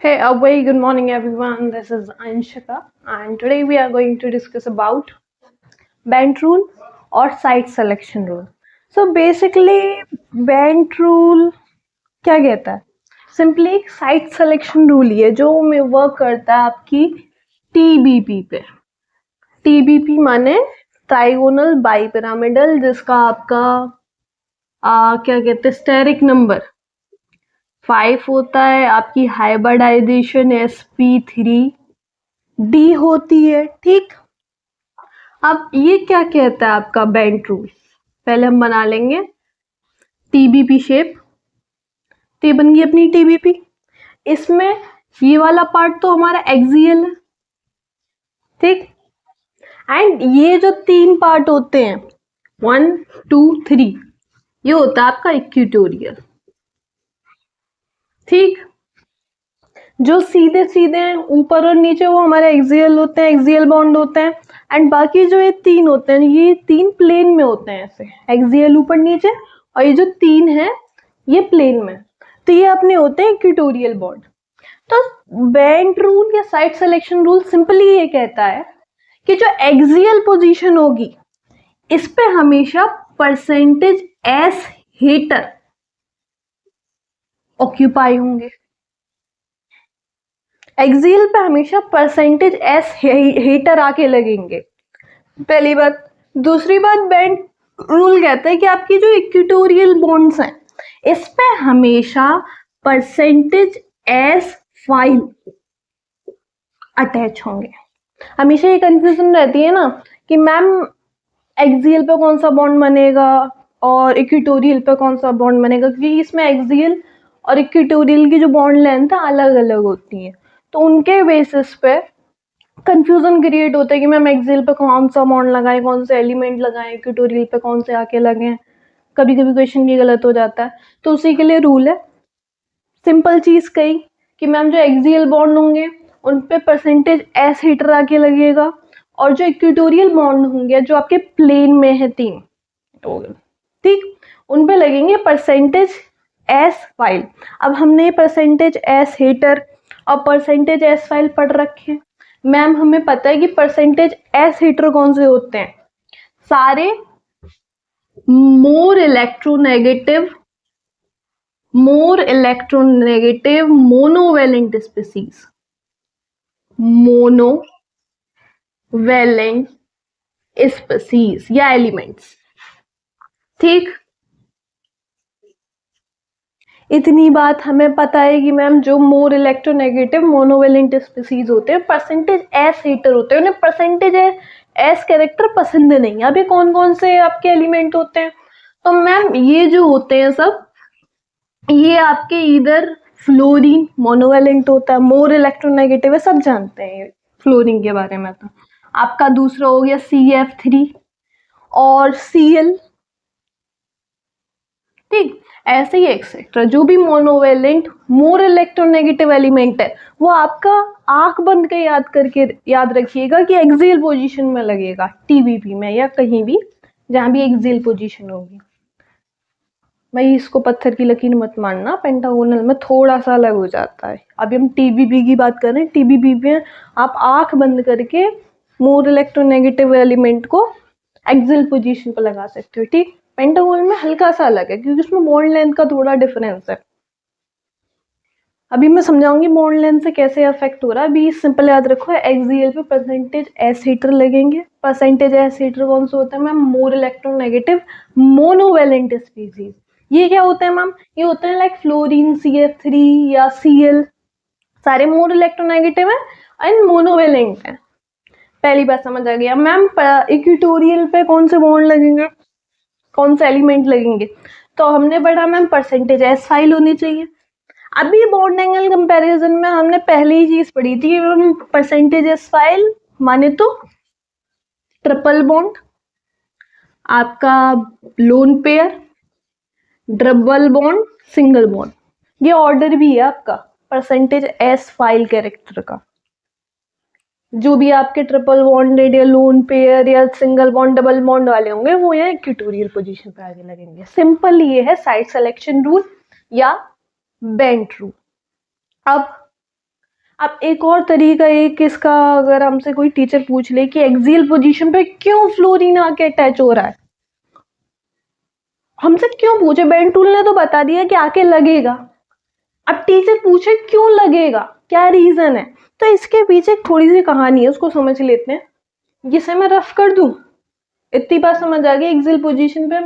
Hey, a very good morning, everyone. This is Anshika, and today we are going to discuss about band rule or site selection rule. So basically, band rule क्या कहता है? Simply एक site selection rule ही है जो में work करता है आपकी टीबीपी पे। टीबीपी माने ट्राइगोनल बाइपिरामिडल, जिसका आपका क्या कहते हैं स्टेरिक नंबर 5 होता है। आपकी हाइब्रिडाइजेशन sp3d होती है। ठीक, अब ये क्या कहता है आपका बेंट रूल। पहले हम बना लेंगे टीबीपी शेप। तो ये बन गई अपनी टीबीपी। इसमें ये वाला पार्ट तो हमारा एक्सियल है, ठीक। एंड ये जो तीन पार्ट होते हैं 1 2 3, ये होता है आपका इक्वेटोरियल, ठीक। जो सीधे सीधे हैं ऊपर और नीचे वो हमारे एक्सियल होते हैं, एक्सियल बॉन्ड होते हैं। एंड बाकी जो ये तीन होते हैं, ये तीन प्लेन में होते हैं, ऐसे एक्सियल ऊपर नीचे, और ये जो तीन है ये प्लेन में। तो ये अपने होते हैं इक्वेटोरियल बॉन्ड। तो बेंट रूल या साइट सिलेक्शन रूल सिंपली ये कहता है कि जो एक्सियल पोजीशन होगी इस पे हमेशा परसेंटेज एस हीटर ऑक्यूपाई होंगे। एक्सियल पे हमेशा परसेंटेज एस हीटर आके लगेंगे, पहली बात। दूसरी बात, बेंट रूल कहता है कि आपकी जो इक्वेटोरियल बॉन्ड्स हैं इस पे हमेशा परसेंटेज एस फाइल अटैच होंगे। हमेशा ये कंफ्यूजन रहती है ना कि मैम एक्सियल पे कौन सा बॉन्ड बनेगा और इक्वेटोरियल पे कौन सा बॉन्ड बनेगा, क्योंकि इसमें एक्सियल और इक्वेटोरियल की जो बॉन्ड लेंथ है अलग अलग होती है। तो उनके बेसिस पे कंफ्यूजन क्रिएट होता है कि मैम एक्सियल पे कौन सा बॉन्ड लगाएं, कौन से एलिमेंट लगाएं, इक्वेटोरियल पे कौन से आके लगें। कभी कभी क्वेश्चन भी गलत हो जाता है। तो उसी के लिए रूल है, सिंपल चीज कही कि मैम जो एक्सियल बॉन्ड होंगे उन पे परसेंटेज एस हीटर आके लगेगा, और जो इक्वेटोरियल बॉन्ड होंगे जो आपके प्लेन में है तीन, ठीक, उन पे लगेंगे परसेंटेज एस फाइल। अब हमने परसेंटेज एस हीटर और परसेंटेज एस फाइल पढ़ रखे हैं। मैम हमें पता है कि परसेंटेज एस हीटर कौन से होते हैं, सारे मोर electronegative monovalent species, monovalent species या एलिमेंट्स, ठीक। इतनी बात हमें पता है कि मैम जो मोर इलेक्ट्रोनेगेटिव मोनोवेलेंट स्पीसीज होते हैं परसेंटेज एस हीटर होते हैं, उन्हें परसेंटेज एस कैरेक्टर पसंद नहीं। अभी कौन कौन से आपके एलिमेंट होते हैं, तो मैम ये जो होते हैं सब, ये आपके इधर फ्लोरीन मोनोवेलेंट होता है, मोर इलेक्ट्रोनेगेटिव है, सब जानते हैं फ्लोरीन के बारे में। तो आपका दूसरा हो गया CF3 और Cl, ठीक। ऐसे ही एक्सेट्रा जो भी मोनोवेलेंट मोर इलेक्ट्रोनेगेटिव एलिमेंट है वो आपका आंख बंद के याद रखिएगा कि एक्सियल पोजीशन में लगेगा, टीबीपी में या कहीं भी जहां भी एक्सियल पोजीशन होगी। भाई इसको पत्थर की लकीर मत मानना, पेंटागोनल में थोड़ा सा अलग हो जाता है। अभी हम टीबीपी की बात कर रहे हैं। टीबीपी में आप आंख बंद करके मोर इलेक्ट्रोनेगेटिव एलिमेंट को एक्सियल पोजीशन पर लगा सकते हो, ठीक। पेंटागोनल में हल्का सा अलग है क्योंकि उसमें बॉन्ड लेंथ का थोड़ा डिफरेंस है। अभी मैं समझाऊंगी बॉन्ड लेंथ से कैसे अफेक्ट हो रहा है। अभी सिंपल याद रखो, एक्सियल पे परसेंटेज एस हीटर लगेंगे। परसेंटेज एस हीटर कौन सा होता है मैम, मोर इलेक्ट्रोनेगेटिव मोनोवेलेंट स्पीसीज। ये क्या होते हैं मैम, ये होते हैं लाइक फ्लोरीन CF3 या Cl, सारे मोर इलेक्ट्रोनेगेटिव है एंड मोनोवेलेंट है। पहली बात समझ आ गया मैम। इक्वेटोरियल पे कौन से बॉन्ड लगेंगे, कौन से एलिमेंट लगेंगे, तो हमने पढ़ा मैम परसेंटेज एस फाइल होनी चाहिए। अभी बॉन्ड एंगल कंपैरिजन में हमने पहले ही चीज पढ़ी थी, परसेंटेज एस फाइल माने तो ट्रिपल बॉन्ड, आपका lone pair, double bond, single bond. ये ऑर्डर भी है आपका परसेंटेज एस फाइल कैरेक्टर का। जो भी आपके ट्रिपल बॉन्डेड या लोन पेयर या सिंगल बॉन्ड डबल बॉन्ड वाले होंगे वो यहाँ इक्वेटोरियल पोजीशन पे आगे लगेंगे। सिंपल ये है साइट सिलेक्शन रूल या बेंट रूल। अब अब एक और तरीका एक इसका, अगर हमसे कोई टीचर पूछ ले कि एक्सियल पोजीशन पे क्यों फ्लोरीन आके अटैच हो रहा है, हमसे क्यों पूछे, बेंटूल ने तो बता दिया कि आके लगेगा, अब टीचर पूछे क्यों लगेगा, क्या रीजन है, तो इसके पीछे थोड़ी सी कहानी है, उसको समझ लेते हैं। जिसे मैं रफ कर दूं, इतनी बात समझ आ गई, एक्सियल पोजीशन पे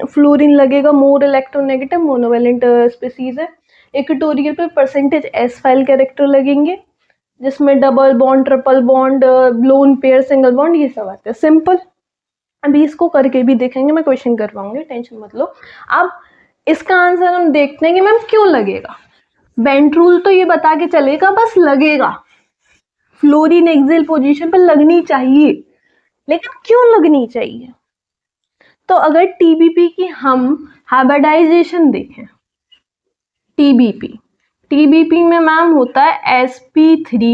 फ्लोरीन लगेगा, मोर इलेक्ट्रोनेगेटिव मोनोवेलेंट स्पीसीज है। इक्वेटोरियल पे परसेंटेज एस फाइल कैरेक्टर लगेंगे, जिसमें double bond, triple bond, lone pair, single bond, ये सब आते हैं। सिंपल। अभी इसको करके भी देखेंगे, मैं क्वेश्चन करवाऊंगी, टेंशन मत लो। अब इसका आंसर हम देखते हैं कि मैम क्यों लगेगा। बेंट रूल तो ये बता के चलेगा बस लगेगा, फ्लोरीन एक्सियल पोजीशन पर लगनी चाहिए, लेकिन क्यों लगनी चाहिए। तो अगर टीबीपी की हम हाइब्रिडाइजेशन देखें, टीबीपी में मैम होता है sp3d।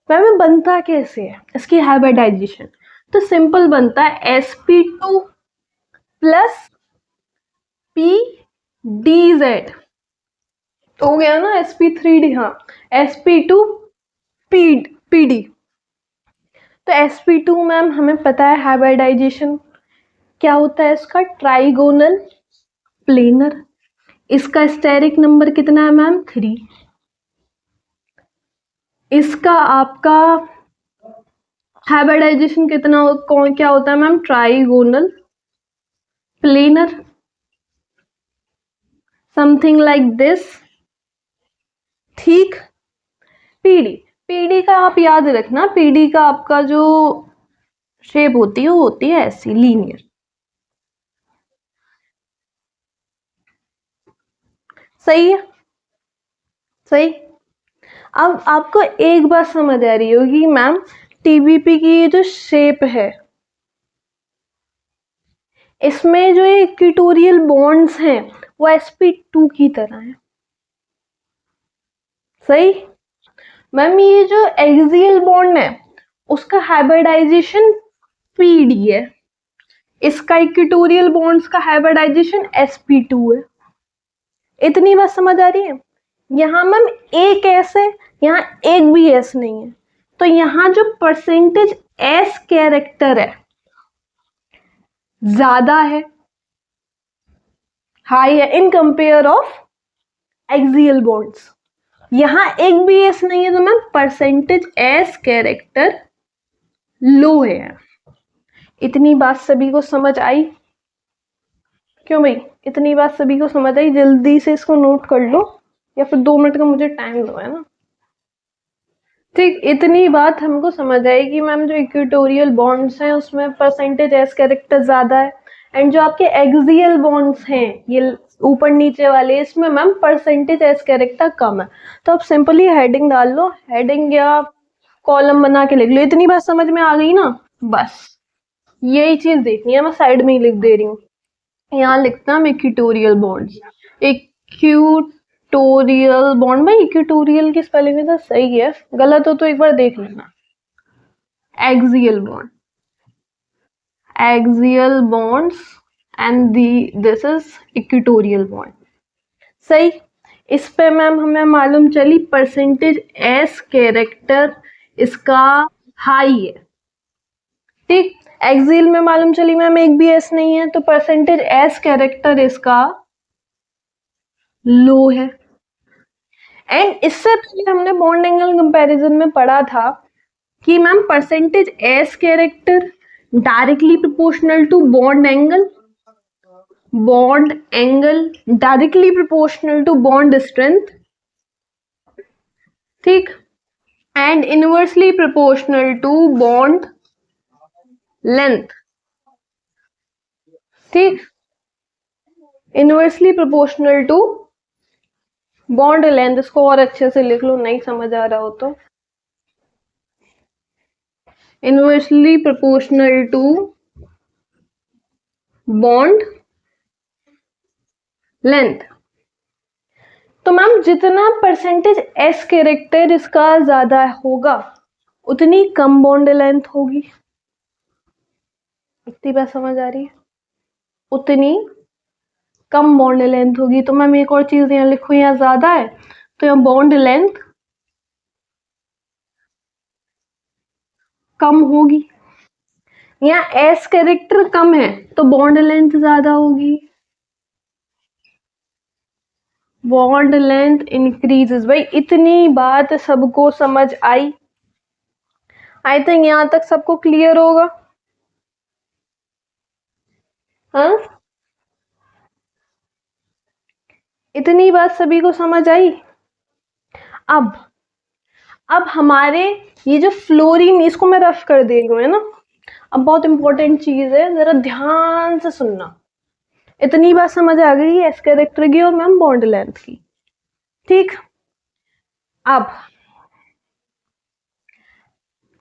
मैम बनता कैसे है इसकी हाइब्रिडाइजेशन, तो सिंपल बनता है sp2 प्लस pdz, हो गया ना sp3d, हाँ sp2 pd। तो sp2 मैम हमें पता है हाइब्रिडाइजेशन क्या होता है इसका, ट्राइगोनल प्लेनर। इसका स्टेरिक नंबर कितना है मैम, 3। इसका आपका हाइब्रिडाइजेशन कितना कौन क्या होता है ma'am, trigonal planar, something like this. ठीक। पीडी का आप याद रखना, पीडी का आपका जो शेप होती है वो होती है ऐसी लीनियर। सही है, सही। अब आपको एक बात समझ आ रही होगी मैम, टीबीपी की ये जो शेप है, इसमें जो इक्वेटोरियल बॉन्ड्स हैं वो sp2 की तरह है। सही। मैम ये जो एक्सियल बॉन्ड है उसका हाइब्रिडाइजेशन pd है, इसका इक्वेटोरियल बॉन्ड्स का हाइब्रिडाइजेशन sp2 है। इतनी बात समझ आ रही है। यहाँ मैम एक एस है, यहाँ एक भी एस नहीं है, तो यहाँ जो परसेंटेज एस कैरेक्टर है ज्यादा है, हाई है in compare of axial bonds. यहाँ एक भी एस नहीं है, तो मैम परसेंटेज एस कैरेक्टर लो है। इतनी बात सभी को समझ आई, क्यों भाई, इतनी बात सभी को समझ आई, जल्दी से इसको नोट कर लो, या फिर 2 मिनट का मुझे टाइम दो, है ना। ठीक, इतनी बात हमको समझ आई कि मैम जो इक्वेटोरियल बॉन्ड्स हैं उसमें परसेंटेज एस कैरेक्टर ज्यादा है, एंड जो आपके एक्सियल बॉन्ड्स हैं ये ऊपर नीचे वाले, इसमें मैम परसेंटेज एस कैरेक्टर कम है। तो आप सिंपली हेडिंग डाल लो, हेडिंग या कॉलम बना के लिख लो। इतनी बात समझ में आ गई ना, बस यही चीज देखनी है, मैं साइड में ही लिख दे रही हूँ। यहाँ लिखता हूँ इक्वेटोरियल बॉन्ड्स, इक्वेटोरियल बॉन्ड। भाई इक्वेटोरियल की स्पेलिंग तो सही है, गलत हो तो एक बार देख लेना। Axial bond, axial bonds and this is equatorial bond. सही। इस पे मैम हमें मालूम चली परसेंटेज एस कैरेक्टर इसका हाई है। ठीक। एक्सियल में मालूम चली मैम एक भी एस नहीं है, तो परसेंटेज एस कैरेक्टर इसका लो है। एंड इससे पहले हमने बॉन्ड एंगल कंपैरिजन में पढ़ा था कि ma'am percentage S character directly proportional to bond angle, bond angle directly proportional to bond strength. ठीक। And inversely proportional to bond length. ठीक। Inversely proportional to bond length, इसको और अच्छे से लिख लो, नहीं समझ आ रहा हो तो। Inversely proportional to bond length. तो मैम जितना परसेंटेज एस कैरेक्टर इसका ज्यादा होगा उतनी कम बॉन्ड लेंथ होगी। इतनी बात समझ आ रही है, उतनी कम बॉन्ड लेंथ होगी। तो मैम एक और चीज यहाँ लिखो, यहाँ ज्यादा है तो यहाँ बॉन्ड लेंथ कम होगी। यहाँ एस कैरेक्टर कम है तो बॉन्ड लेंथ ज्यादा होगी, बॉन्ड लेंथ इंक्रीजेस। भाई इतनी बात सबको समझ आई? आई थिंक यहाँ तक सबको क्लियर होगा। हाँ, इतनी बात सभी को समझ आई। अब हमारे ये जो फ्लोरीन, इसको मैं रफ कर दे रही हूँ, है ना। अब बहुत इंपॉर्टेंट चीज है, जरा ध्यान से सुनना। इतनी बात समझ आ गई एस कैरेक्टर की और मैम बॉन्ड लेंथ की, ठीक। अब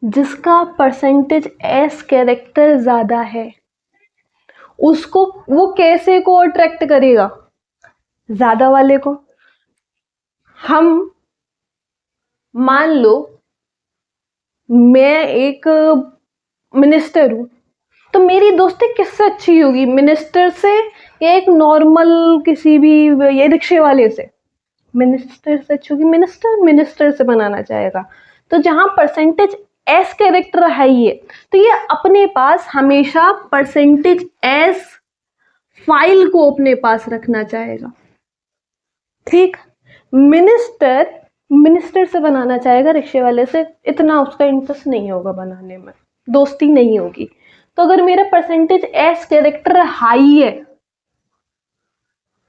जिसका परसेंटेज एस कैरेक्टर ज्यादा है उसको वो कैसे को अट्रैक्ट करेगा? ज्यादा वाले को। हम मान लो मैं एक मिनिस्टर हूं, तो मेरी दोस्ती किससे अच्छी होगी? मिनिस्टर से या एक नॉर्मल किसी भी ये रिक्शे वाले से? मिनिस्टर से अच्छी होगी। मिनिस्टर से बनाना चाहेगा। तो जहां परसेंटेज एस कैरेक्टर हाई है तो ये अपने पास हमेशा परसेंटेज एस फाइल को अपने पास रखना चाहेगा, ठीक। मिनिस्टर से बनाना चाहेगा रिक्शे वाले से, इतना उसका इंटरेस्ट नहीं होगा बनाने में, दोस्ती नहीं होगी। तो अगर मेरा परसेंटेज एस कैरेक्टर हाई है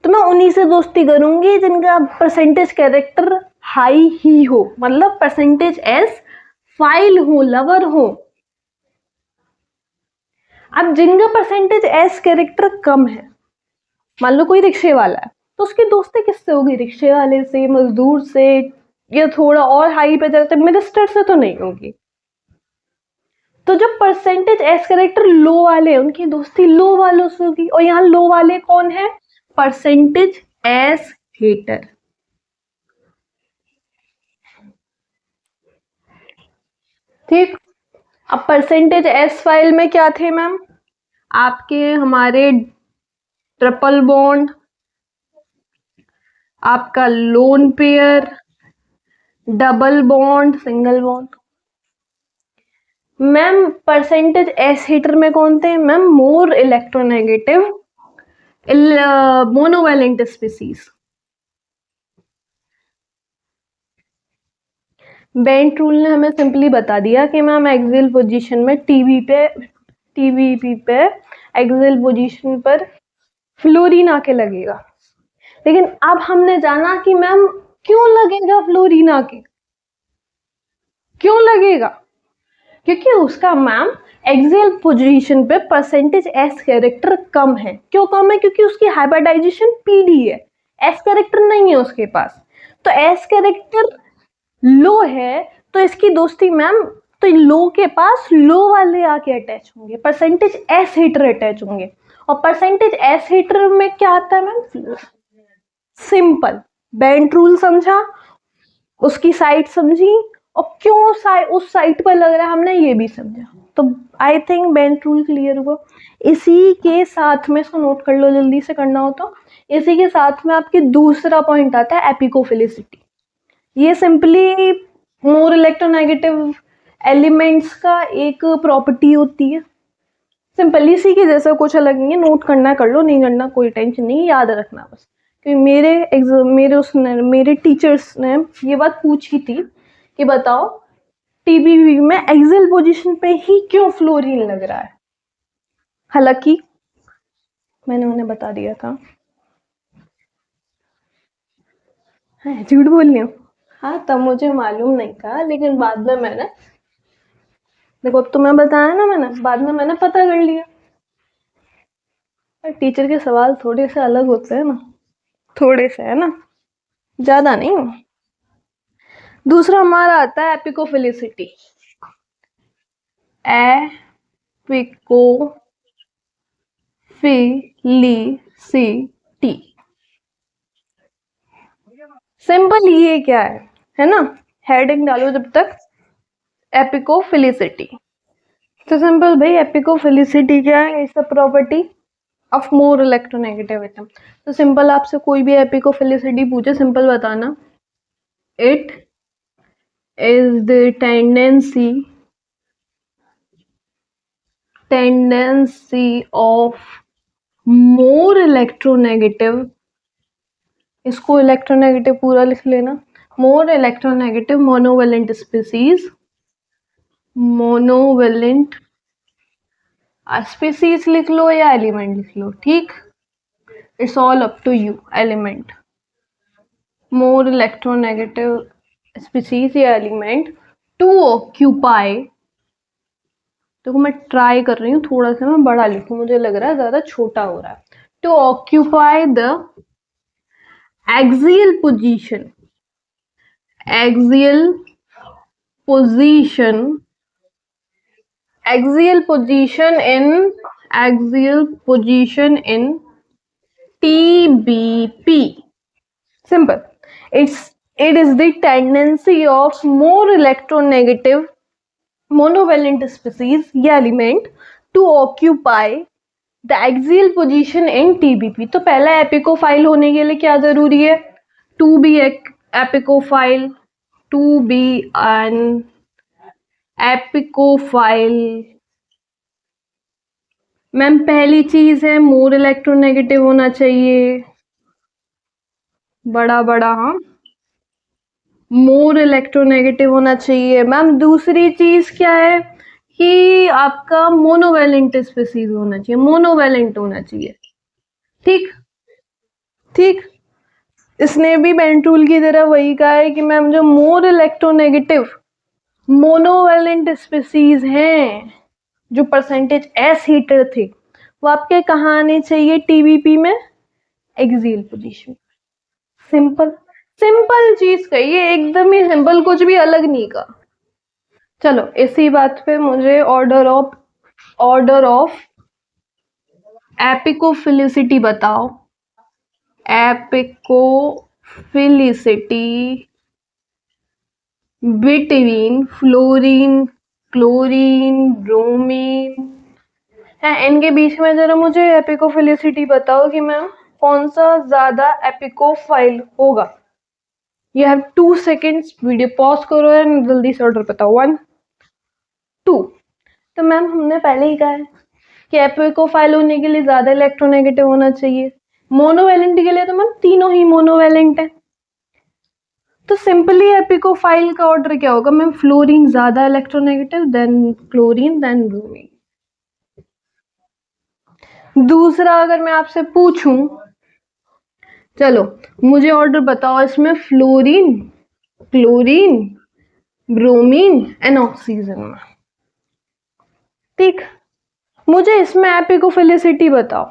तो मैं उन्हीं से दोस्ती करूंगी जिनका परसेंटेज कैरेक्टर हाई ही हो, मतलब परसेंटेज एस फाइल हो, लवर हो। अब जिनका परसेंटेज एस कैरेक्टर कम है, मान लो कोई रिक्शे वाला है, तो उसकी दोस्ती किससे होगी? रिक्शे वाले से, मजदूर से, या थोड़ा और हाई पे जाते मिनिस्टर से तो नहीं होगी। तो जो परसेंटेज एस कैरेक्टर लो वाले हैं उनकी दोस्ती लो वालों से होगी। और यहाँ लो वाले कौन है? परसेंटेज एस हेटर, ठीक। अब परसेंटेज एस फाइल में क्या थे मैम? आपके हमारे ट्रिपल बॉन्ड, आपका lone pair, double bond, single bond. Ma'am percentage S heater में कौन थे ma'am? More electronegative monovalent species. Bent rule ने हमें सिंपली बता दिया कि मैम एक्सियल पोजीशन में टीबीपी पे एक्सियल पोजीशन पर फ्लोरीन आके लगेगा। लेकिन अब हमने जाना कि मैम क्यों लगेगा फ्लोरीन आके, क्यों लगेगा? क्योंकि उसका मैम एक्सियल पोजीशन पे परसेंटेज एस कैरेक्टर कम है। क्यों कम है? क्योंकि उसकी हाइब्रिडाइजेशन पीडी है, एस कैरेक्टर नहीं है उसके पास। तो एस कैरेक्टर लो है तो इसकी दोस्ती मैम, तो लो के पास लो वाले आके अटैच होंगे, परसेंटेज एस हीटर अटैच होंगे। और परसेंटेज एस हीटर में क्या आता है मैम? सिंपल बेंट रूल समझा, उसकी साइट समझी, और क्यों उस साइट पर लग रहा है हमने ये भी समझा। तो I think bent rule clear हुआ। इसी के साथ में, इसको नोट कर लो जल्दी से करना हो तो, इसी के साथ में आपके दूसरा पॉइंट आता है एपिकोफिलिसिटी। ये सिंपली मोर इलेक्ट्रोनेगेटिव एलिमेंट्स का एक प्रॉपर्टी होती है। सिंपल इसी के जैसा, कुछ अलग नहीं है। नोट करना कर लो, नहीं करना कोई टेंशन नहीं, याद रखना बस। क्योंकि मेरे टीचर्स ने ये बात पूछी थी कि बताओ टीबीवी में एक्सियल पोजीशन पे ही क्यों फ्लोरीन लग रहा है। हालांकि मैंने उन्हें बता दिया था। हाँ, झूठ बोल रही हूँ। हाँ, तब मुझे मालूम नहीं था, लेकिन बाद में मैंने, देखो अब तुम्हें बताया ना मैंने, बाद में मैंने पता कर लिया। टीचर के सवाल थोड़े से अलग होते हैं ना, थोड़े से, है ना, ज्यादा नहीं। दूसरा हमारा आता है एपिकोफिलिसिटी। एपिकोफिलिसिटी सिंपल ये क्या है ना, हेडिंग डालो जब तक, एपिकोफिलिसिटी। तो सिंपल भाई एपिकोफिलिसिटी क्या है? It's a property of more electronegative atom. तो सिंपल आपसे कोई भी एपिकोफिलिसिटी पूछे, सिंपल बताना, it is the tendency of more electronegative, इसको इलेक्ट्रोनेगेटिव पूरा लिख लेना, more electronegative monovalent species, monovalent species लिख लो या एलिमेंट लिख लो, ठीक, it's all up to you, element, more electronegative species या एलिमेंट टू ऑक्यूपाई, देखो मैं ट्राई कर रही हूँ थोड़ा सा मैं बड़ा लिखूं, मुझे लग रहा है ज्यादा छोटा हो रहा है, to occupy the axial position axial position axial position in TBP. Simple. It is the tendency of more electronegative monovalent species या element to occupy the axial position in TBP। तो पहला एपिकोफाइल होने के लिए क्या जरूरी है, to be epicophile, to be an epicophile. Ma'am पहली चीज है मोर इलेक्ट्रोनेगेटिव होना चाहिए, बड़ा बड़ा, हाँ मोर इलेक्ट्रोनेगेटिव होना चाहिए। मैम दूसरी चीज क्या है कि आपका मोनोवेलेंट स्पीसीज होना चाहिए, मोनोवेलेंट होना चाहिए, ठीक ठीक। इसने भी बेंटूल की तरह वही कहा है कि मैम जो मोर इलेक्ट्रोनेगेटिव मोनोवेलेंट स्पीसीज हैं, जो परसेंटेज एस हीटर थे, वो आपके कहाँ आने चाहिए TBP में, एक्सियल पोजीशन। सिंपल सिंपल चीज कही, एकदम ही सिंपल, कुछ भी अलग नहीं का। चलो इसी बात पे मुझे ऑर्डर ऑफ एपिकोफिलिसिटी बताओ, एपिकोफिलिसिटी बिटवीन फ्लोरीन, क्लोरीन, ब्रोमीन है, इनके बीच में जरा मुझे एपिकोफिलिसिटी बताओ कि मैम कौन सा ज्यादा एपिकोफाइल होगा। You have 2 seconds, video pause करो एंड जल्दी से ऑर्डर बताओ, 1 2। तो मैम हमने पहले ही कहा है कि एपिकोफाइल होने के लिए ज्यादा इलेक्ट्रोनेगेटिव होना चाहिए, मोनोवेलेंट के लिए तो मैम तीनों ही मोनोवेलेंट है। तो सिंपली एपिकोफाइल का ऑर्डर क्या होगा मैम, फ्लोरीन ज्यादा electronegative, then chlorine, then bromine. दूसरा अगर मैं आपसे पूछूं, चलो मुझे ऑर्डर बताओ इसमें fluorine, chlorine, bromine and oxygen में, ठीक। मुझे इसमें एपिकोफिलिसिटी बताओ,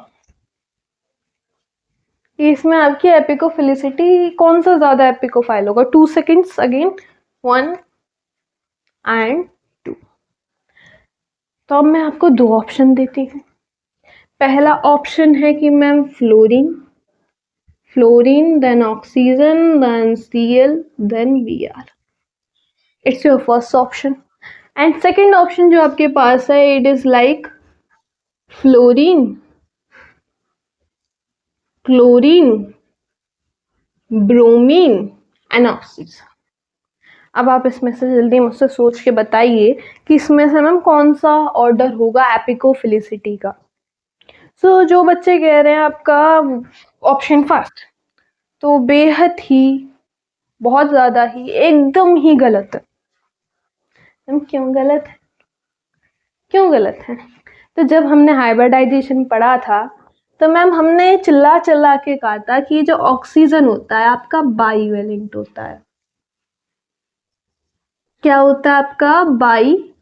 इसमें आपकी एपिकोफिलिसिटी कौन सा ज्यादा एपिकोफाइल होगा। 2 सेकेंड्स अगेन, 1 एंड 2। तो अब मैं आपको 2 ऑप्शन देती हूँ। पहला ऑप्शन है कि ma'am fluorine then oxygen then Cl then Br, it's your first option. And second option जो आपके पास है, it is like fluorine, chlorine, bromine and oxygen. अब आप इसमें से जल्दी मुझसे सोच के बताइए कि इसमें से मैम कौन सा ऑर्डर होगा एपिकोफिलिसिटी का। सो जो बच्चे कह रहे हैं आपका ऑप्शन फर्स्ट, तो बेहद ही, बहुत ज्यादा ही, एकदम ही गलत है। मैम क्यों गलत है, क्यों गलत है? तो जब हमने हाइब्रिडाइजेशन पढ़ा था तो मैम हमने चिल्ला चिल्ला के कहा था कि जो ऑक्सीजन होता है आपका बाईवेलेंट होता है। क्या होता है आपका बाईवेलेंट।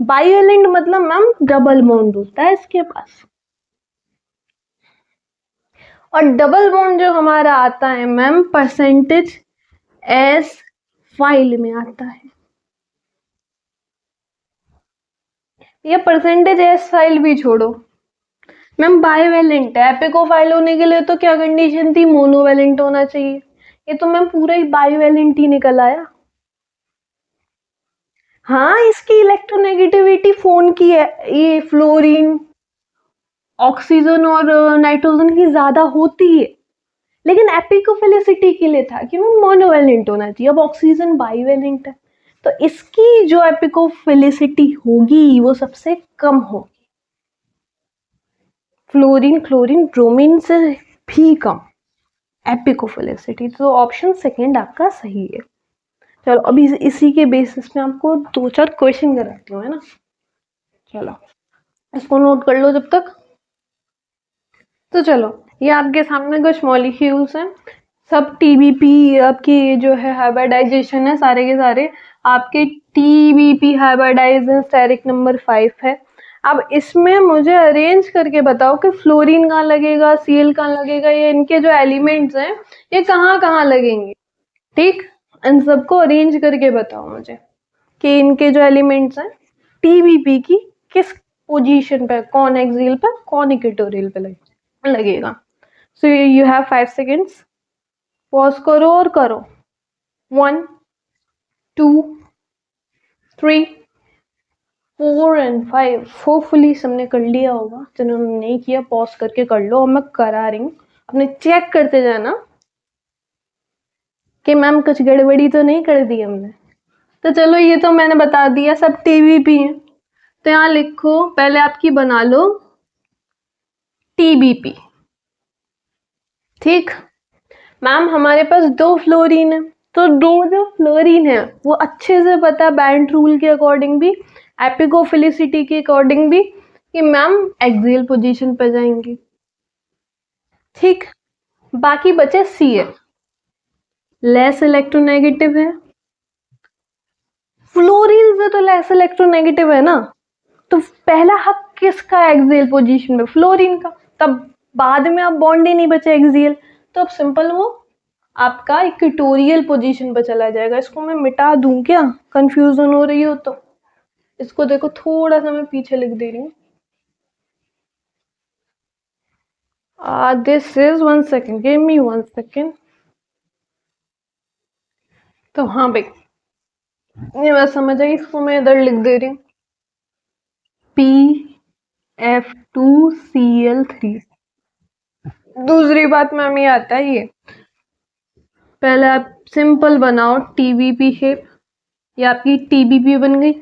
बाईवेलेंट मतलब मैम डबल बॉन्ड होता है इसके पास, और डबल बॉन्ड जो हमारा आता है मैम परसेंटेज एस फाइल में आता है। ये परसेंटेज एस फाइल भी छोड़ो मैम, बाईवेलेंट है, एपिकोफाइल होने के लिए तो क्या कंडीशन थी, मोनोवेलेंट होना चाहिए। ये तो मैम पूरा ही बाईवेलेंट ही निकल आया। हाँ इसकी इलेक्ट्रोनेगेटिविटी फोन की है, ये फ्लोरीन ऑक्सीजन और नाइट्रोजन की ज्यादा होती है, लेकिन एपिकोफिलिसिटी के लिए था कि मैं मोनोवेलेंट होना चाहिए। अब ऑक्सीजन बाइवेलेंट है, तो इसकी जो एपिकोफिलिसिटी होगी वो सबसे कम होगी, फ्लोरीन क्लोरीन ब्रोमीन से भी कम एपिकोफिलिसिटी। तो ऑप्शन सेकेंड आपका सही है। चलो अभी इसी के बेसिस में आपको 2-4 क्वेश्चन कराती हूँ, है ना। चलो इसको नोट कर लो जब तक। तो चलो ये आपके सामने कुछ मॉलिक्यूल्स हैं, सब टीबीपी आपकी जो है हाइब्रिडाइजेशन है, सारे के सारे आपके टीबीपी हाइब्रिडाइजेशन स्टेरिक नंबर 5 है। अब इसमें मुझे अरेंज करके बताओ कि फ्लोरीन कहाँ लगेगा, सीएल कहाँ लगेगा, ये इनके जो एलिमेंट्स हैं ये कहाँ कहाँ लगेंगे। ठीक, इन सबको अरेंज करके बताओ मुझे कि इनके जो एलिमेंट्स हैं टीबीपी की किस पोजीशन पे, कौन एक्सियल पे कौन इक्वेटोरियल पे लगेगा। So you have 5 seconds, pause करो और करो। 1 2 3 4 एंड 5। होपफुली सबने कर लिया होगा, जिन्होंने नहीं किया पॉज करके कर लो, और मैं करा रही हूँ, अपने चेक करते जाना कि मैम कुछ गड़बड़ी तो नहीं कर दी हमने। तो चलो ये तो मैंने बता दिया, सब टीबीपी है, तो यहाँ लिखो, पहले आपकी बना लो टीबीपी। ठीक, मैम हमारे पास 2 फ्लोरीन है, तो दो जो फ्लोरीन है वो अच्छे से पता बैंड रूल के अकॉर्डिंग भी, एपिकोफिलिसिटी के अकॉर्डिंग भी, कि मैम एक्सियल पोजीशन पे जाएंगी। ठीक, बाकी बचे सीएल, लेस इलेक्ट्रोनेगेटिव है, फ्लोरीन से तो लेस इलेक्ट्रोनेगेटिव है ना, तो पहला हक किसका एक्सियल पोजीशन में, फ्लोरीन का। तब बाद में अब बॉन्ड ही नहीं बचे एक्सियल, तो अब सिंपल वो आपका इक्वेटोरियल पोजीशन पर चला जाएगा। इसको मैं मिटा दूं क्या, कंफ्यूजन हो रही हो तो। इसको देखो थोड़ा सा मैं पीछे लिख दे रही हूँ। This is 1 second, give me 1 second. तो हाँ भाई, ये बात समझ आई, इसको मैं इधर लिख दे रही हूँ, PF2Cl3। दूसरी बात मैम ये आता है, ये पहले आप सिंपल बनाओ टीबीपी शेप, ये आपकी टीबीपी बन गई।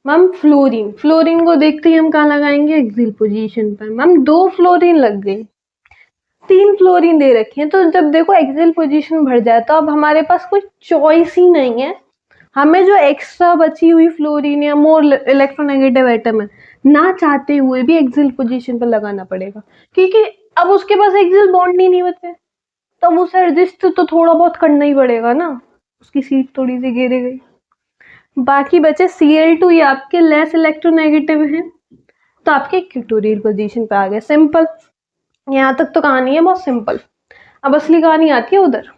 मैम फ्लोरीन, फ्लोरीन को देखते ही हम कहाँ लगाएंगे, एक्सियल पोजीशन पर। मैम 2 फ्लोरीन लग गई, 3 फ्लोरीन दे रखी है, तो जब देखो एक्सियल पोजीशन भर जाए तो अब हमारे पास कोई चॉइस ही नहीं है, हमें जो एक्स्ट्रा बची हुई फ्लोरीन या मोर इलेक्ट्रोनेगेटिव एटम है ना चाहते हुए भी एक्सियल पोजीशन पर लगाना पड़ेगा, क्योंकि अब उसके पास एक्सियल बॉन्ड ही नहीं बचे, तो अब उसे एडजस्ट तो थोड़ा बहुत करना ही पड़ेगा ना, उसकी सीट थोड़ी सी गिर गई। बाकी बचे Cl2, ये आपके लेस इलेक्ट्रोनेगेटिव है, तो आपके इक्वेटोरियल पोजीशन पे आ गए। सिंपल, यहाँ तक तो कहानी है बहुत सिंपल। अब असली कहानी आती है उधर।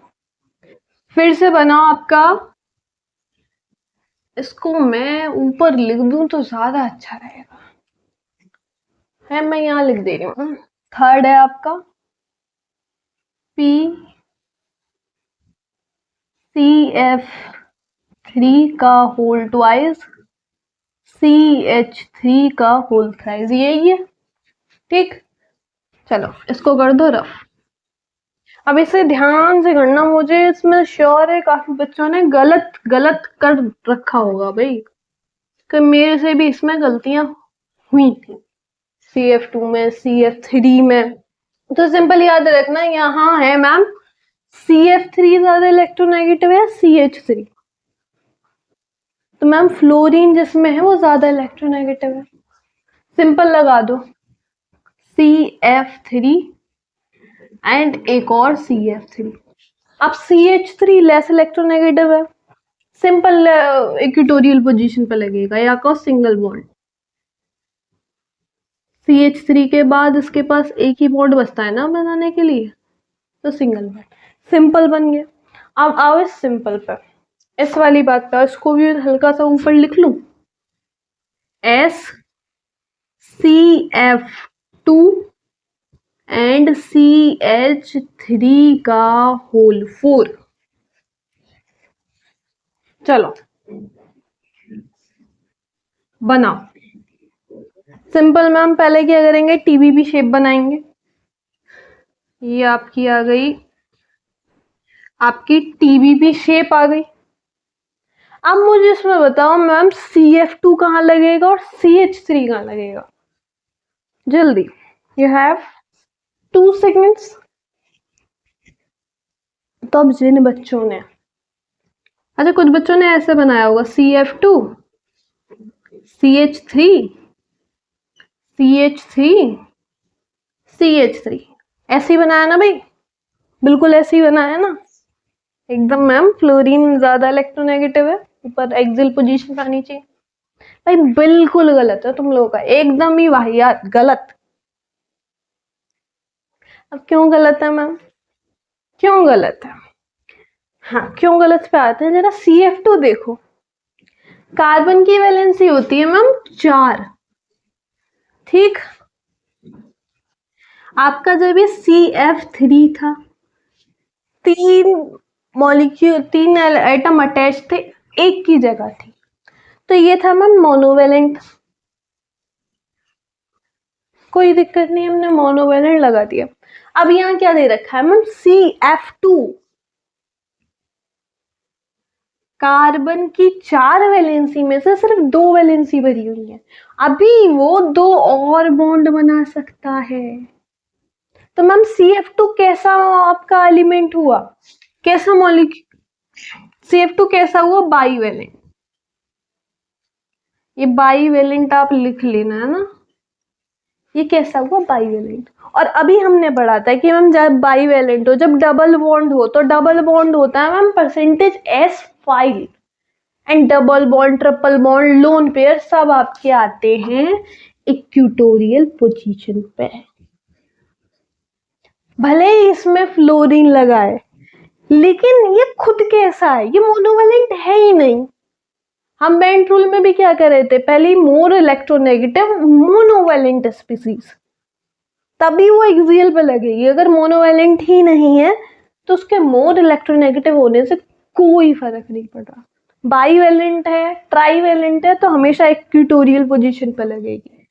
फिर से बनाओ आपका, इसको मैं ऊपर लिख दूं तो ज्यादा अच्छा रहेगा, है मैं यहाँ लिख दे रही हूँ। थर्ड है आपका PCF3 का होल ट्वाइस, CH3 का होल थ्राइस, यही है। ठीक, चलो इसको कर दो रफ। अब इसे ध्यान से करना, मुझे इसमें श्योर है काफी बच्चों ने गलत गलत कर रखा होगा भाई, कि मेरे से भी इसमें गलतियां हुई थी, CF2 में, CF3 में। तो सिंपल याद रखना, यहाँ है मैम CF3 ज्यादा इलेक्ट्रोनेगेटिव है CH3, तो मैम फ्लोरीन जिसमें है वो ज्यादा इलेक्ट्रोनेगेटिव है। सिंपल लगा दो CF3 एंड एक और CF3। अब CH3 लेस इलेक्ट्रोनेगेटिव है, सिंपल इक्वेटोरियल पोजीशन पे लगेगा, या को सिंगल बॉन्ड। CH3 के बाद इसके पास एक ही बॉन्ड बचता है ना बनाने के लिए, तो सिंगल बॉन्ड, सिंपल बन गया। अब आओ इस सिंपल पर, इस वाली बात पर, इसको भी हल्का सा ऊपर लिख लूं, SCF2 एंड CH3 का होल 4। चलो बनाओ, सिंपल मैम, पहले क्या करेंगे, टीबीबी शेप बनाएंगे। ये आपकी आ गई, आपकी टीबीबी शेप आ गई। अब मुझे इसमें बताओ मैम, CF2 कहाँ लगेगा और CH3 कहाँ लगेगा, जल्दी। You have 2 seconds. तो अब जिन बच्चों ने, अच्छा कुछ बच्चों ने ऐसे बनाया होगा, CF2 CH3 CH3 CH3, ऐसे ही बनाया ना भाई, बिल्कुल ऐसे ही बनाया ना एकदम। मैम फ्लोरीन ज्यादा इलेक्ट्रोनेगेटिव है, ऊपर एक्सियल पोजीशन आनी चाहिए। भाई बिल्कुल गलत है तुम लोगों का, एकदम ही वाहियात गलत। अब क्यों गलत है मैम, क्यों गलत है? हाँ क्यों गलत पे आते हैं, जरा CF2 देखो। कार्बन की वैलेंसी होती है मैम 4, ठीक। आपका जब ये CF3 था, 3 मॉलिक्यूल 3 एटम अटैच थे, एक की जगह थी, तो ये था मैम मोनोवेलेंट। कोई दिक्कत नहीं, हमने मोनोवेलेंट लगा दिया। अब यहाँ क्या दे रखा है मैम, CF2, कार्बन की 4 वैलेंसी में से सिर्फ 2 वैलेंसी भरी हुई है, अभी वो 2 और बॉन्ड बना सकता है। तो मैम CF2 कैसा आपका एलिमेंट हुआ, कैसा मॉलिक्यूल, CF2 कैसा हुआ, बाईवेलेंट। ये बाईवेलेंट आप लिख लेना है ना, ये कैसा हुआ, बाईवेलेंट। और अभी हमने पढ़ा था कि मैम जब बाईवेलेंट हो, जब डबल बॉन्ड हो, तो डबल बॉन्ड होता है ma'am %S5, and double bond, triple bond, lone pair सब आपके आते हैं इक्वेटोरियल पोजीशन पे। भले ही इसमें फ्लोरीन लगा है, लेकिन ये खुद कैसा है, ये मोनोवेलेंट है ही नहीं। हम बेंट रूल में भी क्या कर रहे थे, पहले मोर इलेक्ट्रोनेगेटिव मोनोवेलेंट स्पीसीज, तभी वो एक्सियल पे लगेगी। अगर मोनोवेलेंट ही नहीं है तो उसके मोर इलेक्ट्रोनेगेटिव होने से कोई फर्क नहीं पड़ रहा। बाईवेलेंट है, ट्राईवेलेंट है, तो हमेशा इक्वेटोरियल पोजीशन पे लगेगी।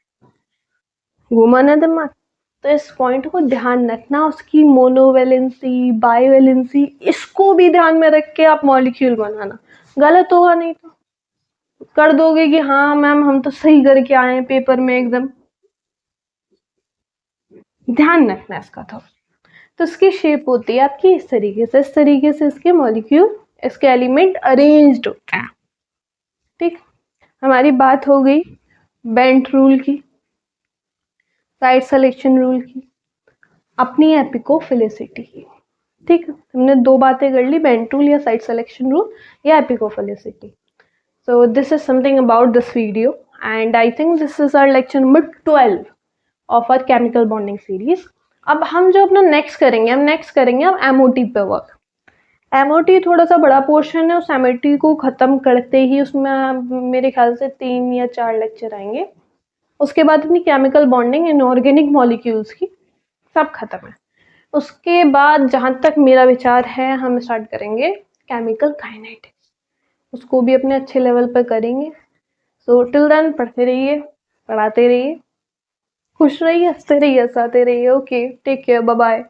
घुमाना दिमाग, तो इस पॉइंट को ध्यान रखना, उसकी मोनोवेलेंसी, बाईवेलेंसी, इसको भी ध्यान में रख के आप मॉलिक्यूल बनाना। गलत होगा नहीं तो कर दोगे कि हाँ मैम हम तो सही करके आए हैं पेपर में एकदम, ध्यान रखना इसका थोड़ा। तो इसकी शेप होती है आपकी इस तरीके से, इस तरीके से इसके मॉलिक्यूल, इसके एलिमेंट अरेंज्ड होते हैं, ठीक। हमारी बात हो गई बेंट रूल की, साइड सिलेक्शन रूल की, अपनी एपिकोफिलिसिटी की, ठीक। हमने 2 बातें कर ली, बेंट रूल या साइड सिलेक्शन रूल या एपिकोफिलिसिटी। So this is something about this video, and I think this is our lecture number 12 of our chemical bonding series. अब हम जो अपना नेक्स्ट करेंगे, हम नेक्स्ट करेंगे अब MOT पे वर्क। MOT थोड़ा सा बड़ा पोर्शन है, उस MOT को ख़त्म करते ही उसमें मेरे ख्याल से 3 या 4 लेक्चर आएंगे। उसके बाद अपनी केमिकल बॉन्डिंग इनऑर्गेनिक मॉलिक्यूल्स की सब खत्म है। उसके बाद जहाँ तक मेरा विचार है, हम स्टार्ट करेंगे केमिकल काइनेटिक्स, उसको भी अपने अच्छे लेवल पर करेंगे। सो टिल देन पढ़ते रहिए, पढ़ाते रहिए, खुश रहिए, हंसते रहिए, हंसाते रहिए। Okay, take care, bye bye.